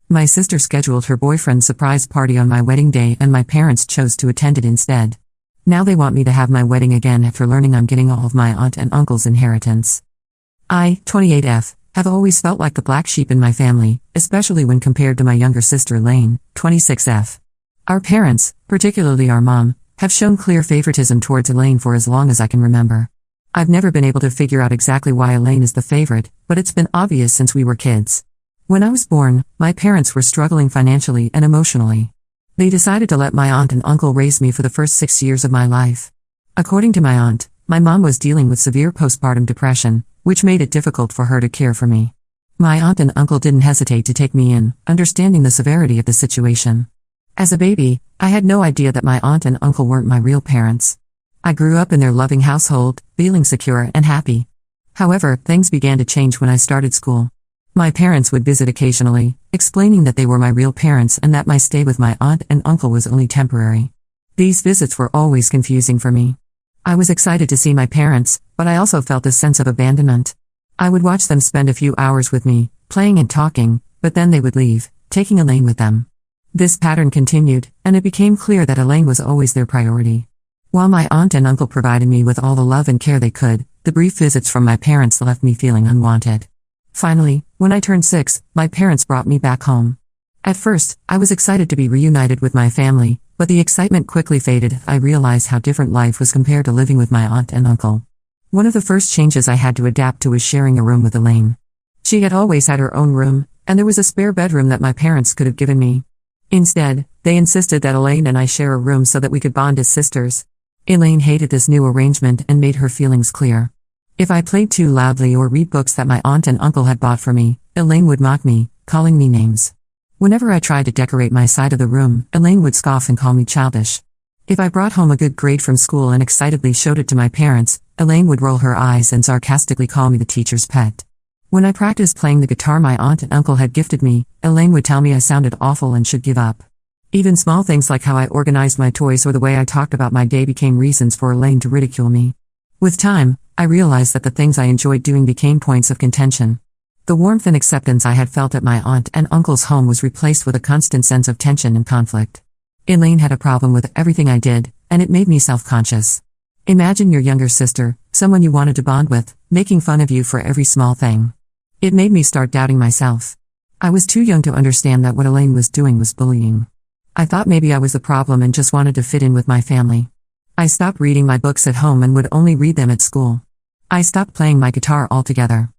My sister scheduled her boyfriend's surprise party on my wedding day and my parents chose to attend it instead. Now they want me to have my wedding again after learning I'm getting all of my aunt and uncle's inheritance. I, 28F, have always felt like the black sheep in my family, especially when compared to my younger sister Elaine, 26F. Our parents, particularly our mom, have shown clear favoritism towards Elaine for as long as I can remember. I've never been able to figure out exactly why Elaine is the favorite, but it's been obvious since we were kids. When I was born, my parents were struggling financially and emotionally. They decided to let my aunt and uncle raise me for the first 6 years of my life. According to my aunt, my mom was dealing with severe postpartum depression, which made it difficult for her to care for me. My aunt and uncle didn't hesitate to take me in, understanding the severity of the situation. As a baby, I had no idea that my aunt and uncle weren't my real parents. I grew up in their loving household, feeling secure and happy. However, things began to change when I started school. My parents would visit occasionally, explaining that they were my real parents and that my stay with my aunt and uncle was only temporary. These visits were always confusing for me. I was excited to see my parents, but I also felt a sense of abandonment. I would watch them spend a few hours with me, playing and talking, but then they would leave, taking Elaine with them. This pattern continued, and it became clear that Elaine was always their priority. While my aunt and uncle provided me with all the love and care they could, the brief visits from my parents left me feeling unwanted. Finally, when I turned 6, my parents brought me back home. At first, I was excited to be reunited with my family, but the excitement quickly faded. I realized how different life was compared to living with my aunt and uncle. One of the first changes I had to adapt to was sharing a room with Elaine. She had always had her own room, and there was a spare bedroom that my parents could have given me. Instead, they insisted that Elaine and I share a room so that we could bond as sisters. Elaine hated this new arrangement and made her feelings clear. If I played too loudly or read books that my aunt and uncle had bought for me, Elaine would mock me, calling me names. Whenever I tried to decorate my side of the room, Elaine would scoff and call me childish. If I brought home a good grade from school and excitedly showed it to my parents, Elaine would roll her eyes and sarcastically call me the teacher's pet. When I practiced playing the guitar my aunt and uncle had gifted me, Elaine would tell me I sounded awful and should give up. Even small things like how I organized my toys or the way I talked about my day became reasons for Elaine to ridicule me. With time, I realized that the things I enjoyed doing became points of contention. The warmth and acceptance I had felt at my aunt and uncle's home was replaced with a constant sense of tension and conflict. Elaine had a problem with everything I did, and it made me self-conscious. Imagine your younger sister, someone you wanted to bond with, making fun of you for every small thing. It made me start doubting myself. I was too young to understand that what Elaine was doing was bullying. I thought maybe I was the problem and just wanted to fit in with my family. I stopped reading my books at home and would only read them at school. I stopped playing my guitar altogether.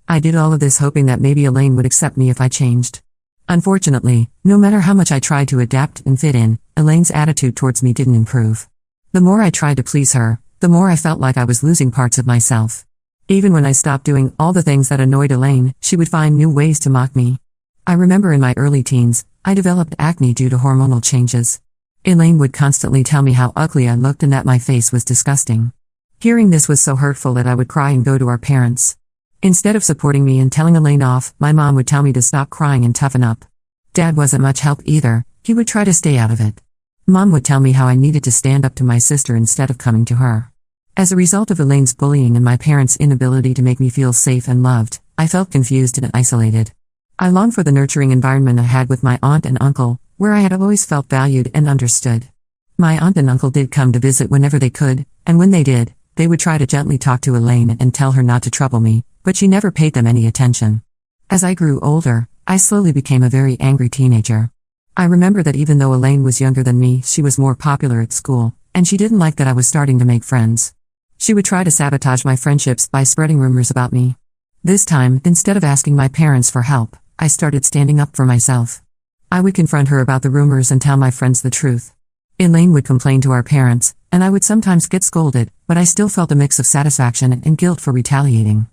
I did all of this hoping that maybe Elaine would accept me if I changed. Unfortunately, no matter how much I tried to adapt and fit in, Elaine's attitude towards me didn't improve. The more I tried to please her, the more I felt like I was losing parts of myself. Even when I stopped doing all the things that annoyed Elaine, she would find new ways to mock me. I remember in my early teens, I developed acne due to hormonal changes. Elaine would constantly tell me how ugly I looked and that my face was disgusting. Hearing this was so hurtful that I would cry and go to our parents. Instead of supporting me and telling Elaine off, my mom would tell me to stop crying and toughen up. Dad wasn't much help either, he would try to stay out of it. Mom would tell me how I needed to stand up to my sister instead of coming to her. As a result of Elaine's bullying and my parents' inability to make me feel safe and loved, I felt confused and isolated. I longed for the nurturing environment I had with my aunt and uncle, where I had always felt valued and understood. My aunt and uncle did come to visit whenever they could, and when they did, they would try to gently talk to Elaine and tell her not to trouble me, but she never paid them any attention. As I grew older, I slowly became a very angry teenager. I remember that even though Elaine was younger than me, she was more popular at school, and she didn't like that I was starting to make friends. She would try to sabotage my friendships by spreading rumors about me. This time, instead of asking my parents for help, I started standing up for myself. I would confront her about the rumors and tell my friends the truth. Elaine would complain to our parents, and I would sometimes get scolded, but I still felt a mix of satisfaction and guilt for retaliating.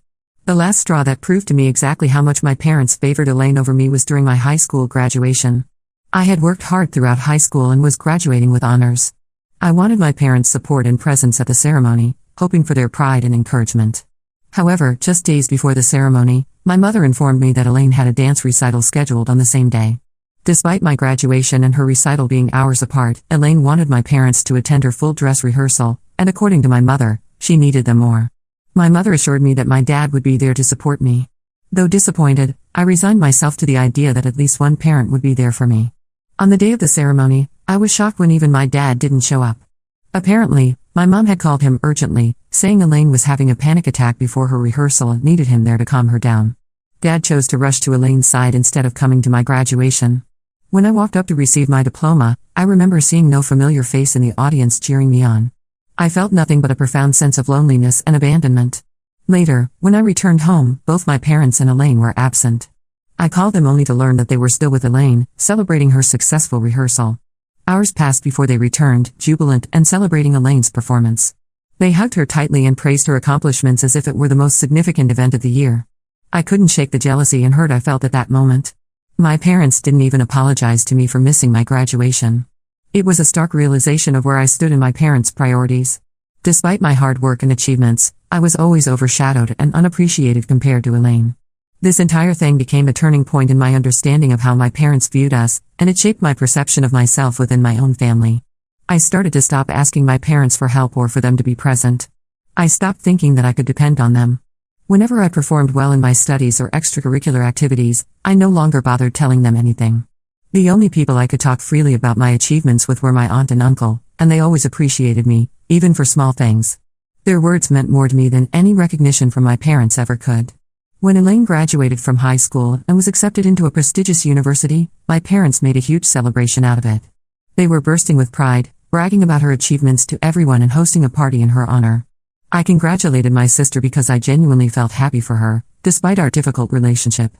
The last straw that proved to me exactly how much my parents favored Elaine over me was during my high school graduation. I had worked hard throughout high school and was graduating with honors. I wanted my parents' support and presence at the ceremony, hoping for their pride and encouragement. However, just days before the ceremony, my mother informed me that Elaine had a dance recital scheduled on the same day. Despite my graduation and her recital being hours apart, Elaine wanted my parents to attend her full dress rehearsal, and according to my mother, she needed them more. My mother assured me that my dad would be there to support me. Though disappointed, I resigned myself to the idea that at least one parent would be there for me. On the day of the ceremony, I was shocked when even my dad didn't show up. Apparently, my mom had called him urgently, saying Elaine was having a panic attack before her rehearsal and needed him there to calm her down. Dad chose to rush to Elaine's side instead of coming to my graduation. When I walked up to receive my diploma, I remember seeing no familiar face in the audience cheering me on. I felt nothing but a profound sense of loneliness and abandonment. Later, when I returned home, both my parents and Elaine were absent. I called them only to learn that they were still with Elaine, celebrating her successful rehearsal. Hours passed before they returned, jubilant and celebrating Elaine's performance. They hugged her tightly and praised her accomplishments as if it were the most significant event of the year. I couldn't shake the jealousy and hurt I felt at that moment. My parents didn't even apologize to me for missing my graduation. It was a stark realization of where I stood in my parents' priorities. Despite my hard work and achievements, I was always overshadowed and unappreciated compared to Elaine. This entire thing became a turning point in my understanding of how my parents viewed us, and it shaped my perception of myself within my own family. I started to stop asking my parents for help or for them to be present. I stopped thinking that I could depend on them. Whenever I performed well in my studies or extracurricular activities, I no longer bothered telling them anything. The only people I could talk freely about my achievements with were my aunt and uncle, and they always appreciated me, even for small things. Their words meant more to me than any recognition from my parents ever could. When Elaine graduated from high school and was accepted into a prestigious university, my parents made a huge celebration out of it. They were bursting with pride, bragging about her achievements to everyone and hosting a party in her honor. I congratulated my sister because I genuinely felt happy for her, despite our difficult relationship.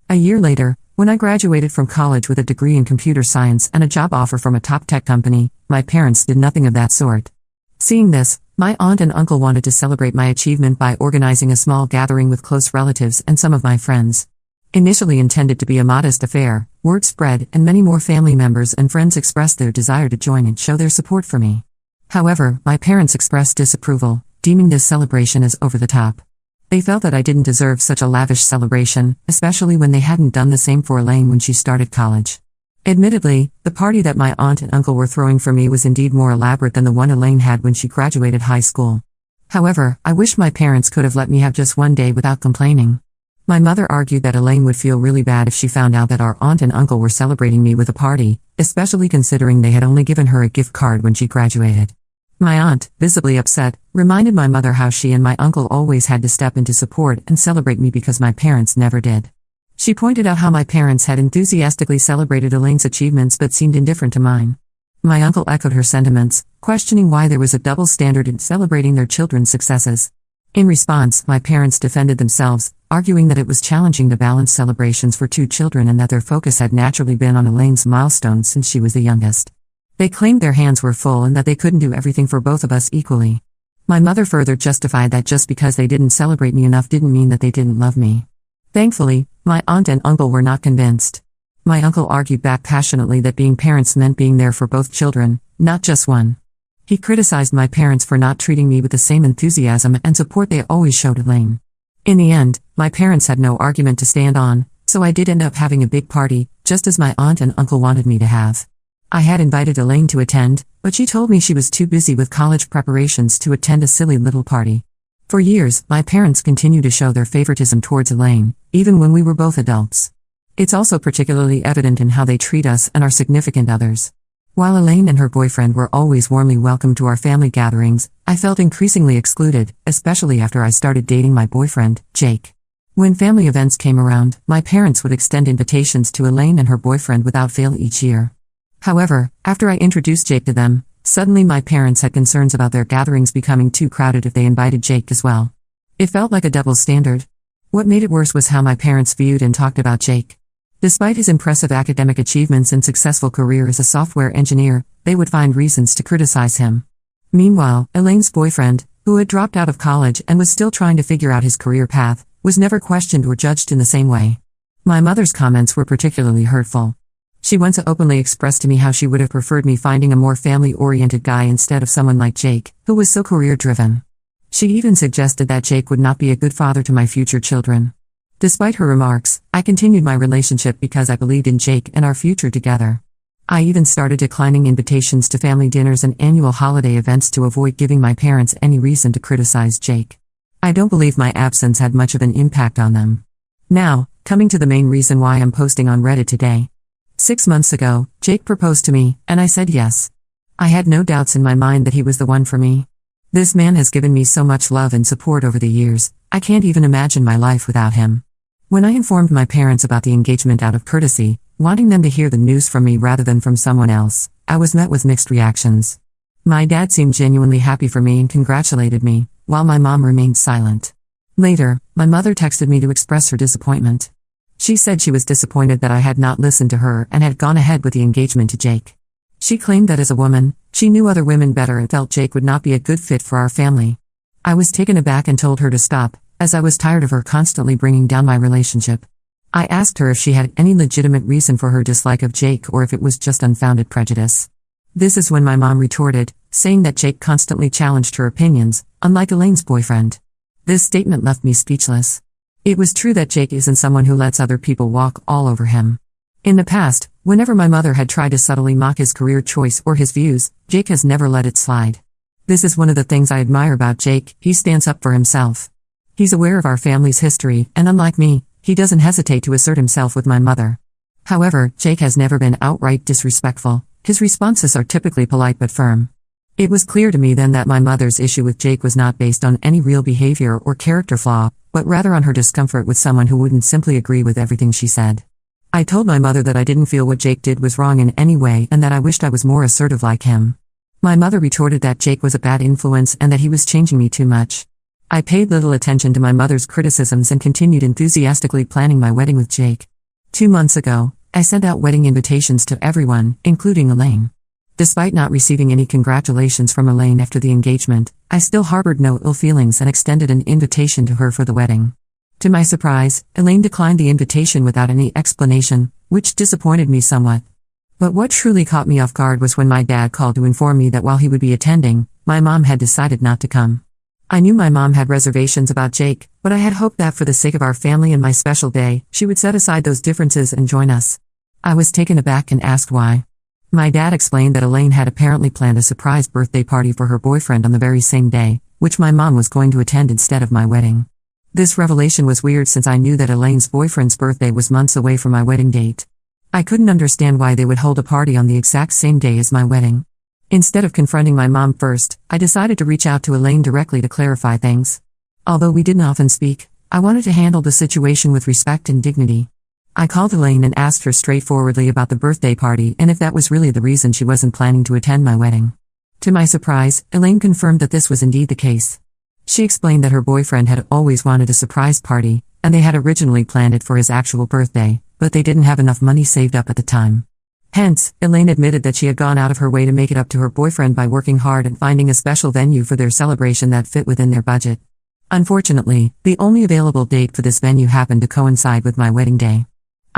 A year later, when I graduated from college with a degree in computer science and a job offer from a top tech company, my parents did nothing of that sort. Seeing this, my aunt and uncle wanted to celebrate my achievement by organizing a small gathering with close relatives and some of my friends. Initially intended to be a modest affair, word spread and many more family members and friends expressed their desire to join and show their support for me. However, my parents expressed disapproval, deeming this celebration as over the top. They felt that I didn't deserve such a lavish celebration, especially when they hadn't done the same for Elaine when she started college. Admittedly, the party that my aunt and uncle were throwing for me was indeed more elaborate than the one Elaine had when she graduated high school. However, I wish my parents could have let me have just one day without complaining. My mother argued that Elaine would feel really bad if she found out that our aunt and uncle were celebrating me with a party, especially considering they had only given her a gift card when she graduated. My aunt, visibly upset, reminded my mother how she and my uncle always had to step in to support and celebrate me because my parents never did. She pointed out how my parents had enthusiastically celebrated Elaine's achievements but seemed indifferent to mine. My uncle echoed her sentiments, questioning why there was a double standard in celebrating their children's successes. In response, my parents defended themselves, arguing that it was challenging to balance celebrations for two children and that their focus had naturally been on Elaine's milestones since she was the youngest. They claimed their hands were full and that they couldn't do everything for both of us equally. My mother further justified that just because they didn't celebrate me enough didn't mean that they didn't love me. Thankfully, my aunt and uncle were not convinced. My uncle argued back passionately that being parents meant being there for both children, not just one. He criticized my parents for not treating me with the same enthusiasm and support they always showed Elaine. In the end, my parents had no argument to stand on, so I did end up having a big party, just as my aunt and uncle wanted me to have. I had invited Elaine to attend, but she told me she was too busy with college preparations to attend a silly little party. For years, my parents continued to show their favoritism towards Elaine, even when we were both adults. It's also particularly evident in how they treat us and our significant others. While Elaine and her boyfriend were always warmly welcomed to our family gatherings, I felt increasingly excluded, especially after I started dating my boyfriend, Jake. When family events came around, my parents would extend invitations to Elaine and her boyfriend without fail each year. However, after I introduced Jake to them, suddenly my parents had concerns about their gatherings becoming too crowded if they invited Jake as well. It felt like a double standard. What made it worse was how my parents viewed and talked about Jake. Despite his impressive academic achievements and successful career as a software engineer, they would find reasons to criticize him. Meanwhile, Elaine's boyfriend, who had dropped out of college and was still trying to figure out his career path, was never questioned or judged in the same way. My mother's comments were particularly hurtful. She once openly expressed to me how she would have preferred me finding a more family-oriented guy instead of someone like Jake, who was so career-driven. She even suggested that Jake would not be a good father to my future children. Despite her remarks, I continued my relationship because I believed in Jake and our future together. I even started declining invitations to family dinners and annual holiday events to avoid giving my parents any reason to criticize Jake. I don't believe my absence had much of an impact on them. Now, Coming to the main reason why I'm posting on Reddit today. 6 months ago, Jake proposed to me, and I said yes. I had no doubts in my mind that he was the one for me. This man has given me so much love and support over the years, I can't even imagine my life without him. When I informed my parents about the engagement out of courtesy, wanting them to hear the news from me rather than from someone else, I was met with mixed reactions. My dad seemed genuinely happy for me and congratulated me, while my mom remained silent. Later, my mother texted me to express her disappointment. She said she was disappointed that I had not listened to her and had gone ahead with the engagement to Jake. She claimed that as a woman, she knew other women better and felt Jake would not be a good fit for our family. I was taken aback and told her to stop, as I was tired of her constantly bringing down my relationship. I asked her if she had any legitimate reason for her dislike of Jake or if it was just unfounded prejudice. This is when my mom retorted, saying that Jake constantly challenged her opinions, unlike Elaine's boyfriend. This statement left me speechless. It was true that Jake isn't someone who lets other people walk all over him. In the past, whenever my mother had tried to subtly mock his career choice or his views, Jake has never let it slide. This is one of the things I admire about Jake, he stands up for himself. He's aware of our family's history, and unlike me, he doesn't hesitate to assert himself with my mother. However, Jake has never been outright disrespectful. His responses are typically polite but firm. It was clear to me then that my mother's issue with Jake was not based on any real behavior or character flaw, but rather on her discomfort with someone who wouldn't simply agree with everything she said. I told my mother that I didn't feel what Jake did was wrong in any way and that I wished I was more assertive like him. My mother retorted that Jake was a bad influence and that he was changing me too much. I paid little attention to my mother's criticisms and continued enthusiastically planning my wedding with Jake. 2 months ago, I sent out wedding invitations to everyone, including Elaine. Despite not receiving any congratulations from Elaine after the engagement, I still harbored no ill feelings and extended an invitation to her for the wedding. To my surprise, Elaine declined the invitation without any explanation, which disappointed me somewhat. But what truly caught me off guard was when my dad called to inform me that while he would be attending, my mom had decided not to come. I knew my mom had reservations about Jake, but I had hoped that for the sake of our family and my special day, she would set aside those differences and join us. I was taken aback and asked why. My dad explained that Elaine had apparently planned a surprise birthday party for her boyfriend on the very same day, which my mom was going to attend instead of my wedding. This revelation was weird since I knew that Elaine's boyfriend's birthday was months away from my wedding date. I couldn't understand why they would hold a party on the exact same day as my wedding. Instead of confronting my mom first, I decided to reach out to Elaine directly to clarify things. Although we didn't often speak, I wanted to handle the situation with respect and dignity. I called Elaine and asked her straightforwardly about the birthday party and if that was really the reason she wasn't planning to attend my wedding. To my surprise, Elaine confirmed that this was indeed the case. She explained that her boyfriend had always wanted a surprise party, and they had originally planned it for his actual birthday, but they didn't have enough money saved up at the time. Hence, Elaine admitted that she had gone out of her way to make it up to her boyfriend by working hard and finding a special venue for their celebration that fit within their budget. Unfortunately, the only available date for this venue happened to coincide with my wedding day.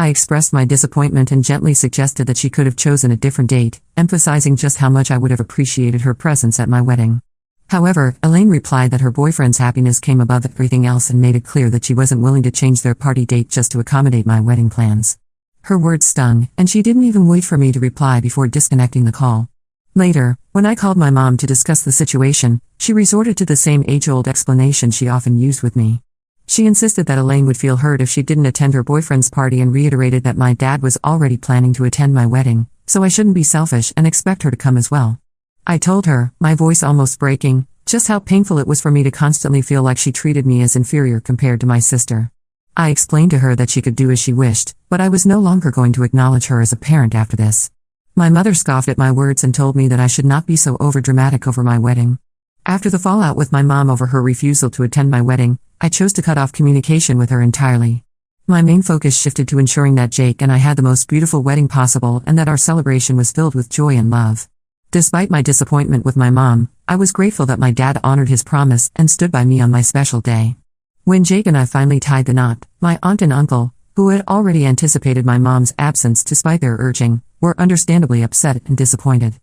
I expressed my disappointment and gently suggested that she could have chosen a different date, emphasizing just how much I would have appreciated her presence at my wedding. However, Elaine replied that her boyfriend's happiness came above everything else and made it clear that she wasn't willing to change their party date just to accommodate my wedding plans. Her words stung, and she didn't even wait for me to reply before disconnecting the call. Later, when I called my mom to discuss the situation, she resorted to the same age-old explanation she often used with me. She insisted that Elaine would feel hurt if she didn't attend her boyfriend's party and reiterated that my dad was already planning to attend my wedding, so I shouldn't be selfish and expect her to come as well. I told her, my voice almost breaking, just how painful it was for me to constantly feel like she treated me as inferior compared to my sister. I explained to her that she could do as she wished, but I was no longer going to acknowledge her as a parent after this. My mother scoffed at my words and told me that I should not be so overdramatic over my wedding. After the fallout with my mom over her refusal to attend my wedding, I chose to cut off communication with her entirely. My main focus shifted to ensuring that Jake and I had the most beautiful wedding possible and that our celebration was filled with joy and love. Despite my disappointment with my mom, I was grateful that my dad honored his promise and stood by me on my special day. When Jake and I finally tied the knot, my aunt and uncle, who had already anticipated my mom's absence despite their urging, were understandably upset and disappointed.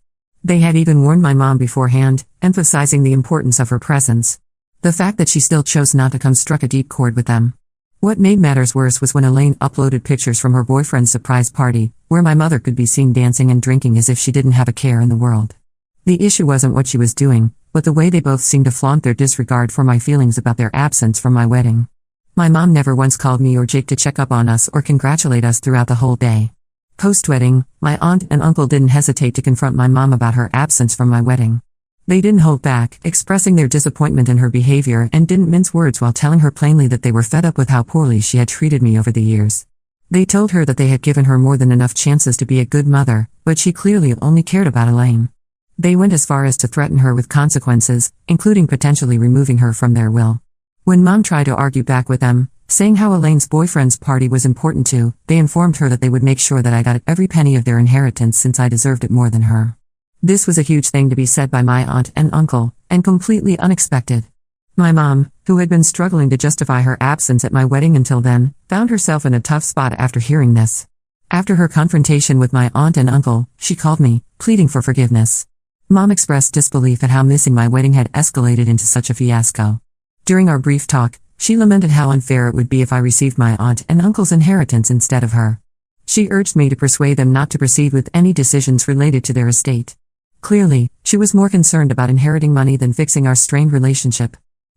They had even warned my mom beforehand, emphasizing the importance of her presence. The fact that she still chose not to come struck a deep chord with them. What made matters worse was when Elaine uploaded pictures from her boyfriend's surprise party, where my mother could be seen dancing and drinking as if she didn't have a care in the world. The issue wasn't what she was doing, but the way they both seemed to flaunt their disregard for my feelings about their absence from my wedding. My mom never once called me or Jake to check up on us or congratulate us throughout the whole day. Post-wedding, my aunt and uncle didn't hesitate to confront my mom about her absence from my wedding. They didn't hold back, expressing their disappointment in her behavior and didn't mince words while telling her plainly that they were fed up with how poorly she had treated me over the years. They told her that they had given her more than enough chances to be a good mother, but she clearly only cared about Elaine. They went as far as to threaten her with consequences, including potentially removing her from their will. When Mom tried to argue back with them, saying how Elaine's boyfriend's party was important too, they informed her that they would make sure that I got every penny of their inheritance since I deserved it more than her. This was a huge thing to be said by my aunt and uncle, and completely unexpected. My mom, who had been struggling to justify her absence at my wedding until then, found herself in a tough spot after hearing this. After her confrontation with my aunt and uncle, she called me, pleading for forgiveness. Mom expressed disbelief at how missing my wedding had escalated into such a fiasco. During our brief talk, she lamented how unfair it would be if I received my aunt and uncle's inheritance instead of her. She urged me to persuade them not to proceed with any decisions related to their estate. Clearly, she was more concerned about inheriting money than fixing our strained relationship.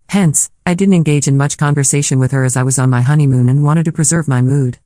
Hence, I didn't engage in much conversation with her as I was on my honeymoon and wanted to preserve my mood.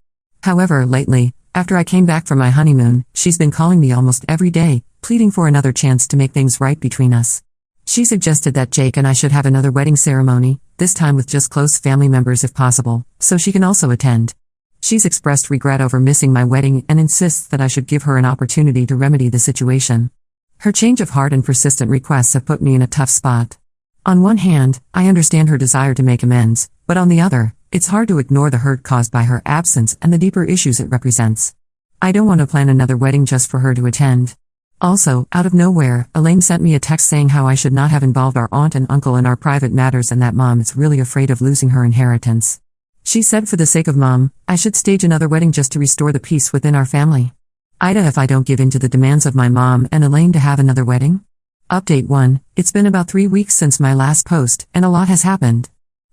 However, lately, after I came back from my honeymoon, she's been calling me almost every day, pleading for another chance to make things right between us. She suggested that Jake and I should have another wedding ceremony, this time with just close family members if possible, so she can also attend. She's expressed regret over missing my wedding and insists that I should give her an opportunity to remedy the situation. Her change of heart and persistent requests have put me in a tough spot. On one hand, I understand her desire to make amends, but on the other, it's hard to ignore the hurt caused by her absence and the deeper issues it represents. I don't want to plan another wedding just for her to attend. Also, out of nowhere, Elaine sent me a text saying how I should not have involved our aunt and uncle in our private matters and that Mom is really afraid of losing her inheritance. She said for the sake of Mom, I should stage another wedding just to restore the peace within our family. Ida, if I don't give in to the demands of my mom and Elaine to have another wedding? Update 1. It's been about 3 weeks since my last post, and a lot has happened.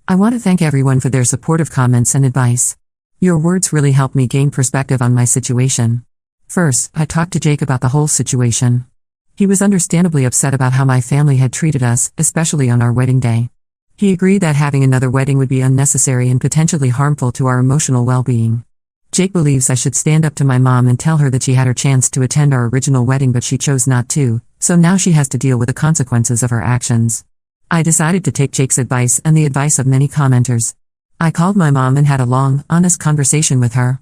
I want to thank everyone for their supportive comments and advice. Your words really helped me gain perspective on my situation. First, I talked to Jake about the whole situation. He was understandably upset about how my family had treated us, especially on our wedding day. He agreed that having another wedding would be unnecessary and potentially harmful to our emotional well-being. Jake believes I should stand up to my mom and tell her that she had her chance to attend our original wedding but she chose not to, so now she has to deal with the consequences of her actions. I decided to take Jake's advice and the advice of many commenters. I called my mom and had a long, honest conversation with her.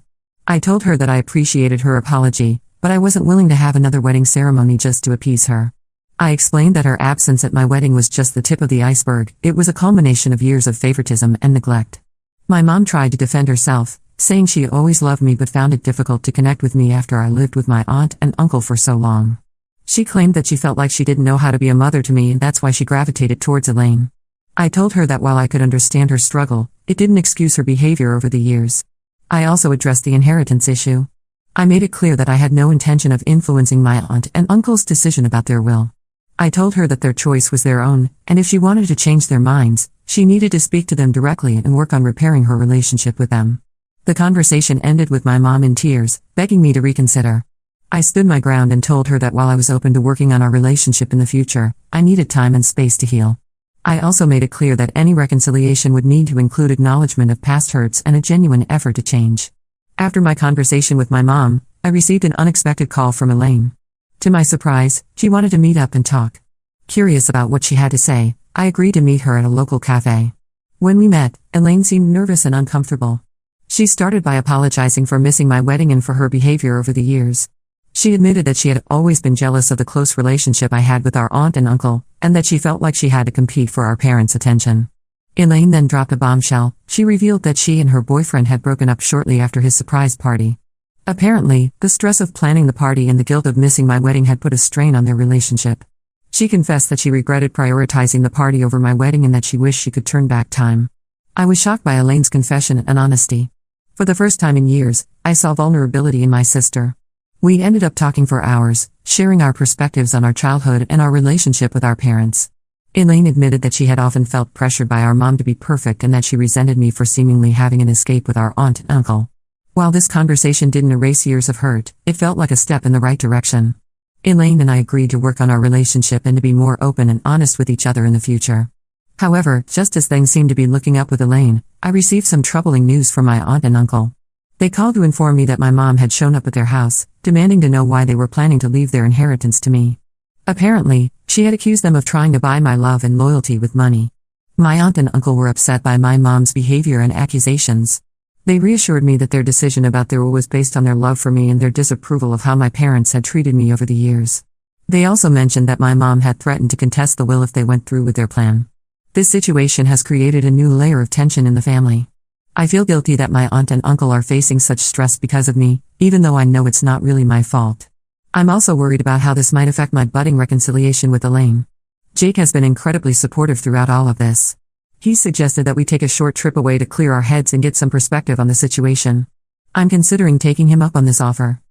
I told her that I appreciated her apology, but I wasn't willing to have another wedding ceremony just to appease her. I explained that her absence at my wedding was just the tip of the iceberg. It was a culmination of years of favoritism and neglect. My mom tried to defend herself, saying she always loved me but found it difficult to connect with me after I lived with my aunt and uncle for so long. She claimed that she felt like she didn't know how to be a mother to me and that's why she gravitated towards Elaine. I told her that while I could understand her struggle, it didn't excuse her behavior over the years. I also addressed the inheritance issue. I made it clear that I had no intention of influencing my aunt and uncle's decision about their will. I told her that their choice was their own, and if she wanted to change their minds, she needed to speak to them directly and work on repairing her relationship with them. The conversation ended with my mom in tears, begging me to reconsider. I stood my ground and told her that while I was open to working on our relationship in the future, I needed time and space to heal. I also made it clear that any reconciliation would need to include acknowledgement of past hurts and a genuine effort to change. After my conversation with my mom, I received an unexpected call from Elaine. To my surprise, she wanted to meet up and talk. Curious about what she had to say, I agreed to meet her at a local cafe. When we met, Elaine seemed nervous and uncomfortable. She started by apologizing for missing my wedding and for her behavior over the years. She admitted that she had always been jealous of the close relationship I had with our aunt and uncle, and that she felt like she had to compete for our parents' attention. Elaine then dropped a bombshell. She revealed that she and her boyfriend had broken up shortly after his surprise party. Apparently, the stress of planning the party and the guilt of missing my wedding had put a strain on their relationship. She confessed that she regretted prioritizing the party over my wedding and that she wished she could turn back time. I was shocked by Elaine's confession and honesty. For the first time in years, I saw vulnerability in my sister. We ended up talking for hours, sharing our perspectives on our childhood and our relationship with our parents. Elaine admitted that she had often felt pressured by our mom to be perfect and that she resented me for seemingly having an escape with our aunt and uncle. While this conversation didn't erase years of hurt, it felt like a step in the right direction. Elaine and I agreed to work on our relationship and to be more open and honest with each other in the future. However, just as things seemed to be looking up with Elaine, I received some troubling news from my aunt and uncle. They called to inform me that my mom had shown up at their house, demanding to know why they were planning to leave their inheritance to me. Apparently, she had accused them of trying to buy my love and loyalty with money. My aunt and uncle were upset by my mom's behavior and accusations. They reassured me that their decision about their will was based on their love for me and their disapproval of how my parents had treated me over the years. They also mentioned that my mom had threatened to contest the will if they went through with their plan. This situation has created a new layer of tension in the family. I feel guilty that my aunt and uncle are facing such stress because of me, even though I know it's not really my fault. I'm also worried about how this might affect my budding reconciliation with Elaine. Jake has been incredibly supportive throughout all of this. He suggested that we take a short trip away to clear our heads and get some perspective on the situation. I'm considering taking him up on this offer.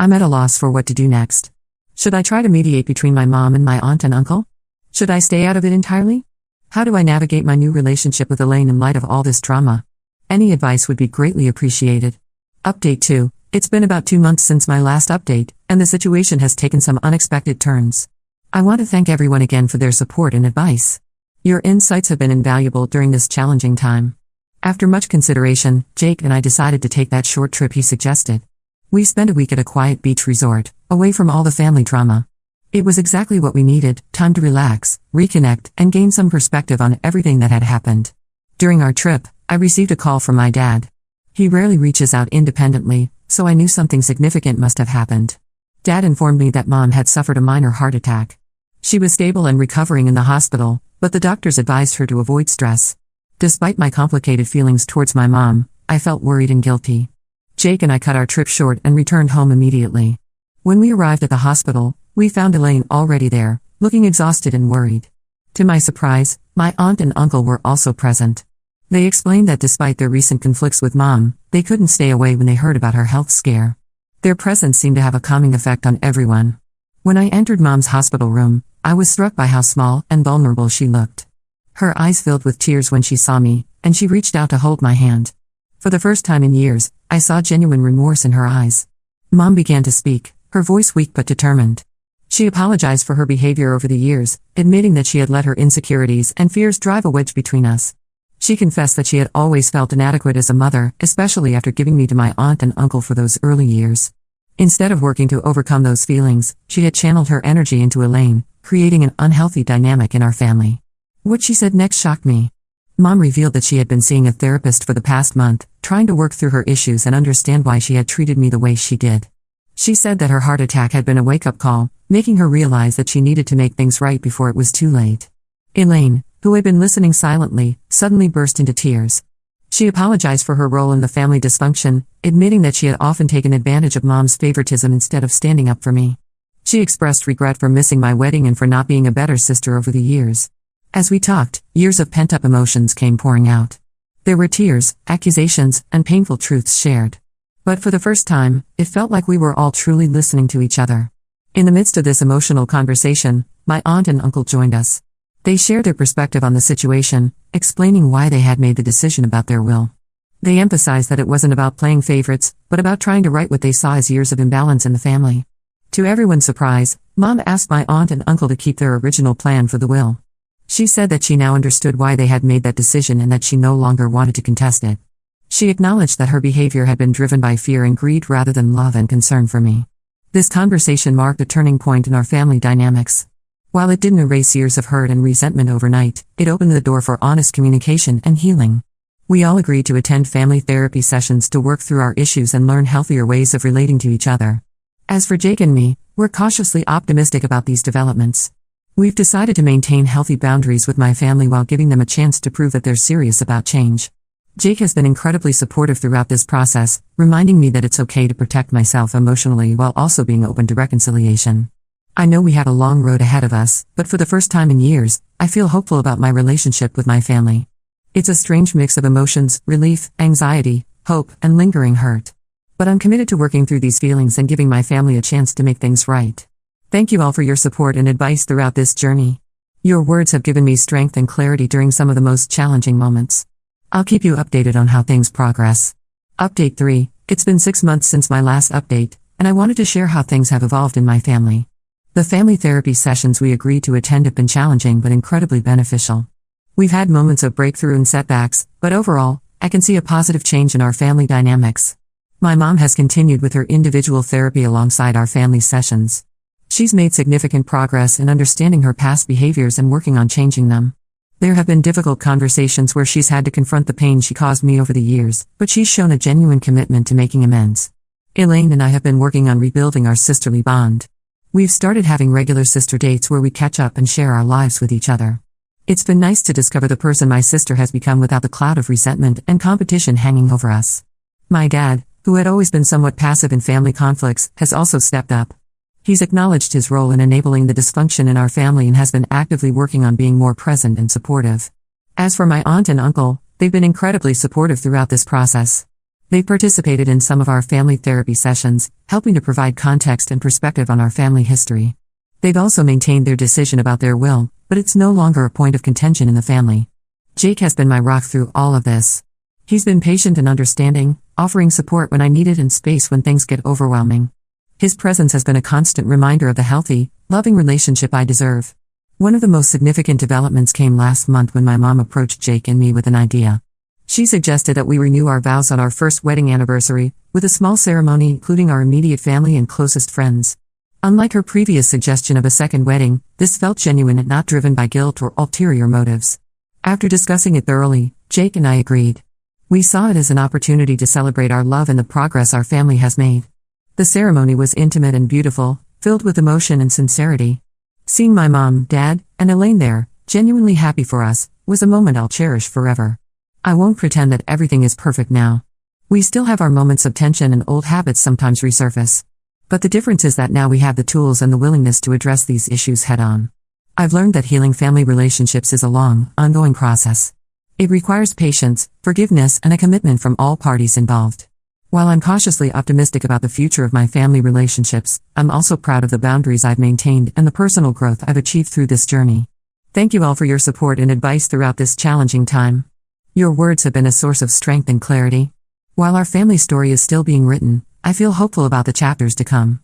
I'm at a loss for what to do next. Should I try to mediate between my mom and my aunt and uncle? Should I stay out of it entirely? How do I navigate my new relationship with Elaine in light of all this drama? Any advice would be greatly appreciated. Update 2. It's been about 2 months since my last update, and the situation has taken some unexpected turns. I want to thank everyone again for their support and advice. Your insights have been invaluable during this challenging time. After much consideration, Jake and I decided to take that short trip he suggested. We spent a week at a quiet beach resort, away from all the family drama. It was exactly what we needed, time to relax, reconnect, and gain some perspective on everything that had happened. During our trip, I received a call from my dad. He rarely reaches out independently, so I knew something significant must have happened. Dad informed me that Mom had suffered a minor heart attack. She was stable and recovering in the hospital, but the doctors advised her to avoid stress. Despite my complicated feelings towards my mom, I felt worried and guilty. Jake and I cut our trip short and returned home immediately. When we arrived at the hospital, we found Elaine already there, looking exhausted and worried. To my surprise, my aunt and uncle were also present. They explained that despite their recent conflicts with Mom, they couldn't stay away when they heard about her health scare. Their presence seemed to have a calming effect on everyone. When I entered Mom's hospital room, I was struck by how small and vulnerable she looked. Her eyes filled with tears when she saw me, and she reached out to hold my hand. For the first time in years, I saw genuine remorse in her eyes. Mom began to speak, her voice weak but determined. She apologized for her behavior over the years, admitting that she had let her insecurities and fears drive a wedge between us. She confessed that she had always felt inadequate as a mother, especially after giving me to my aunt and uncle for those early years. Instead of working to overcome those feelings, she had channeled her energy into Elaine, creating an unhealthy dynamic in our family. What she said next shocked me. Mom revealed that she had been seeing a therapist for the past month, trying to work through her issues and understand why she had treated me the way she did. She said that her heart attack had been a wake-up call, making her realize that she needed to make things right before it was too late. Elaine, who had been listening silently, suddenly burst into tears. She apologized for her role in the family dysfunction, admitting that she had often taken advantage of Mom's favoritism instead of standing up for me. She expressed regret for missing my wedding and for not being a better sister over the years. As we talked, years of pent-up emotions came pouring out. There were tears, accusations, and painful truths shared. But for the first time, it felt like we were all truly listening to each other. In the midst of this emotional conversation, my aunt and uncle joined us. They shared their perspective on the situation, explaining why they had made the decision about their will. They emphasized that it wasn't about playing favorites, but about trying to right what they saw as years of imbalance in the family. To everyone's surprise, Mom asked my aunt and uncle to keep their original plan for the will. She said that she now understood why they had made that decision and that she no longer wanted to contest it. She acknowledged that her behavior had been driven by fear and greed rather than love and concern for me. This conversation marked a turning point in our family dynamics. While it didn't erase years of hurt and resentment overnight, it opened the door for honest communication and healing. We all agreed to attend family therapy sessions to work through our issues and learn healthier ways of relating to each other. As for Jake and me, we're cautiously optimistic about these developments. We've decided to maintain healthy boundaries with my family while giving them a chance to prove that they're serious about change. Jake has been incredibly supportive throughout this process, reminding me that it's okay to protect myself emotionally while also being open to reconciliation. I know we have a long road ahead of us, but for the first time in years, I feel hopeful about my relationship with my family. It's a strange mix of emotions, relief, anxiety, hope, and lingering hurt. But I'm committed to working through these feelings and giving my family a chance to make things right. Thank you all for your support and advice throughout this journey. Your words have given me strength and clarity during some of the most challenging moments. I'll keep you updated on how things progress. Update 3. It's been 6 months since my last update, and I wanted to share how things have evolved in my family. The family therapy sessions we agreed to attend have been challenging but incredibly beneficial. We've had moments of breakthrough and setbacks, but overall, I can see a positive change in our family dynamics. My mom has continued with her individual therapy alongside our family sessions. She's made significant progress in understanding her past behaviors and working on changing them. There have been difficult conversations where she's had to confront the pain she caused me over the years, but she's shown a genuine commitment to making amends. Elaine and I have been working on rebuilding our sisterly bond. We've started having regular sister dates where we catch up and share our lives with each other. It's been nice to discover the person my sister has become without the cloud of resentment and competition hanging over us. My dad, who had always been somewhat passive in family conflicts, has also stepped up. He's acknowledged his role in enabling the dysfunction in our family and has been actively working on being more present and supportive. As for my aunt and uncle, they've been incredibly supportive throughout this process. They participated in some of our family therapy sessions, helping to provide context and perspective on our family history. They've also maintained their decision about their will, but it's no longer a point of contention in the family. Jake has been my rock through all of this. He's been patient and understanding, offering support when I need it and space when things get overwhelming. His presence has been a constant reminder of the healthy, loving relationship I deserve. One of the most significant developments came last month when my mom approached Jake and me with an idea. She suggested that we renew our vows on our first wedding anniversary, with a small ceremony including our immediate family and closest friends. Unlike her previous suggestion of a second wedding, this felt genuine and not driven by guilt or ulterior motives. After discussing it thoroughly, Jake and I agreed. We saw it as an opportunity to celebrate our love and the progress our family has made. The ceremony was intimate and beautiful, filled with emotion and sincerity. Seeing my mom, dad, and Elaine there, genuinely happy for us, was a moment I'll cherish forever. I won't pretend that everything is perfect now. We still have our moments of tension and old habits sometimes resurface. But the difference is that now we have the tools and the willingness to address these issues head-on. I've learned that healing family relationships is a long, ongoing process. It requires patience, forgiveness, and a commitment from all parties involved. While I'm cautiously optimistic about the future of my family relationships, I'm also proud of the boundaries I've maintained and the personal growth I've achieved through this journey. Thank you all for your support and advice throughout this challenging time. Your words have been a source of strength and clarity. While our family story is still being written, I feel hopeful about the chapters to come.